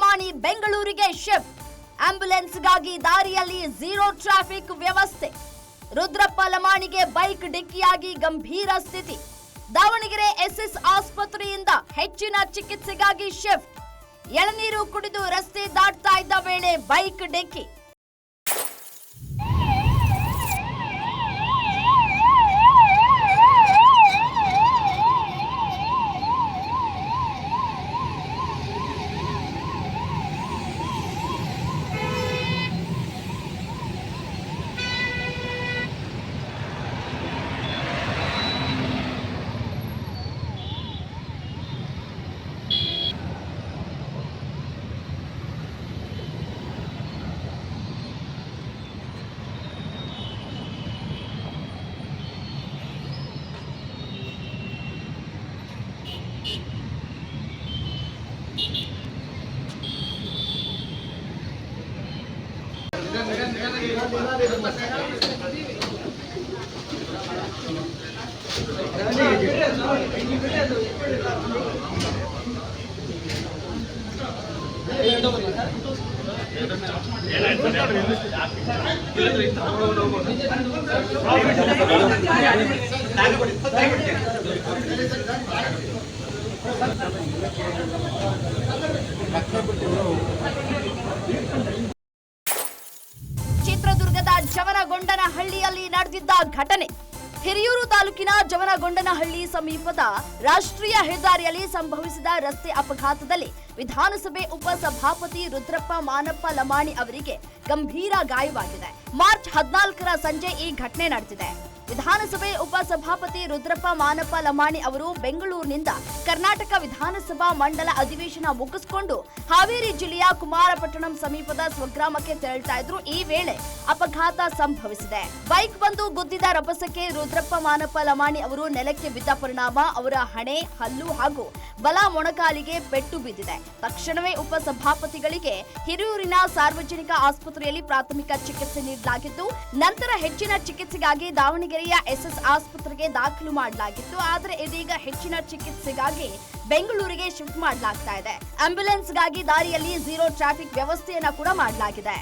ಲಮಾಣಿ ಬೆಂಗಳೂರಿಗೆ ಶಿಫ್ಟ್. ಆಂಬ್ಯುಲೆನ್ಸ್ಗಾಗಿ ದಾರಿಯಲ್ಲಿ zero traffic ವ್ಯವಸ್ಥೆ. ರುದ್ರಪ್ಪ ಲಮಾಣಿಗೆ ಬೈಕ್ ಡಿಕ್ಕಿಯಾಗಿ ಗಂಭೀರ ಸ್ಥಿತಿ. ದಾವಣಗೆರೆ ಎಸ್ಎಸ್ ಆಸ್ಪತ್ರೆಯಿಂದ ಹೆಚ್ಚಿನ ಚಿಕಿತ್ಸೆಗಾಗಿ ಶಿಫ್ಟ್. ಎಳನೀರು ಕುಡಿದು ರಸ್ತೆ ದಾಟ್ತಾ ಇದ್ದ ವೇಳೆ ಬೈಕ್ ಡಿಕ್ಕಿ. ಚಿತ್ರದುರ್ಗದ ಜವನಗೊಂಡನಹಳ್ಳಿಯಲ್ಲಿ ನಡೆದಿದ್ದ ಘಟನೆ. ಹಿರಿಯೂರು ತಾಲೂಕಿನ ಜವನಗೊಂಡನಹಳ್ಳಿ ಸಮೀಪದ ರಾಷ್ಟ್ರೀಯ ಹೆದ್ದಾರಿಯಲ್ಲಿ ಸಂಭವಿಸಿದ ರಸ್ತೆ ಅಪಘಾತದಲ್ಲಿ ವಿಧಾನಸಭೆ ಉಪಸಭಾಪತಿ ರುದ್ರಪ್ಪ ಮಾನಪ್ಪ ಲಮಾಣಿ ಅವರಿಗೆ ಗಂಭೀರ ಗಾಯವಾಗಿದೆ. ಮಾರ್ಚ್ 14ರ ಸಂಜೆ ಈ ಘಟನೆ ನಡೆದಿದೆ. ವಿಧಾನಸಭೆ ಉಪಸಭಾಪತಿ ರುದ್ರಪ್ಪ ಮಾನಪ್ಪ ಲಮಾಣಿ ಅವರು ಬೆಂಗಳೂರಿನಿಂದ ಕರ್ನಾಟಕ ವಿಧಾನಸಭಾ ಮಂಡಲ ಅಧಿವೇಶನ ಮುಗಿಸಿಕೊಂಡು ಹಾವೇರಿ ಜಿಲ್ಲೆಯ ಕುಮಾರಪಟ್ಟಣಂ ಸಮೀಪದ ಸ್ವಗ್ರಾಮಕ್ಕೆ ತೆರಳುತ್ತಾ ಇದ್ರು. ಈ ವೇಳೆ ಅಪಘಾತ ಸಂಭವಿಸಿದೆ. ಬೈಕ್ ಬಂದು ಗುದ್ದಿದ ರಭಸಕ್ಕೆ ರುದ್ರಪ್ಪ ಮಾನಪ್ಪ ಲಮಾಣಿ ಅವರು ನೆಲಕ್ಕೆ ಬಿದ್ದ ಪರಿಣಾಮ ಅವರ ಹಣೆ, ಹಲ್ಲು ಹಾಗೂ ಬಲ ಮೊಣಕಾಲಿಗೆ ಪೆಟ್ಟು ಬಿದ್ದಿದೆ. ತಕ್ಷಣವೇ ಉಪಸಭಾಪತಿಗಳಿಗೆ ಹಿರಿಯೂರಿನ ಸಾರ್ವಜನಿಕ ಆಸ್ಪತ್ರೆಯಲ್ಲಿ ಪ್ರಾಥಮಿಕ ಚಿಕಿತ್ಸೆ ನೀಡಲಾಗಿತ್ತು. ನಂತರ ಹೆಚ್ಚಿನ ಚಿಕಿತ್ಸೆಗಾಗಿ ದಾವಣಗೆರೆಯ ಎಸ್ಎಸ್ ಆಸ್ಪತ್ರೆಗೆ ದಾಖಲು ಮಾಡಲಾಗಿತ್ತು. ಆದರೆ ಇದೀಗ ಹೆಚ್ಚಿನ ಚಿಕಿತ್ಸೆಗಾಗಿ ಬೆಂಗಳೂರಿಗೆ ಶಿಫ್ಟ್ ಮಾಡಲಾಗ್ತಾ ಇದೆ. ಆಂಬ್ಯುಲೆನ್ಸ್ಗಾಗಿ ದಾರಿಯಲ್ಲಿ ಝೀರೋ ಟ್ರಾಫಿಕ್ ವ್ಯವಸ್ಥೆಯನ್ನ ಕೂಡ ಮಾಡಲಾಗಿದೆ.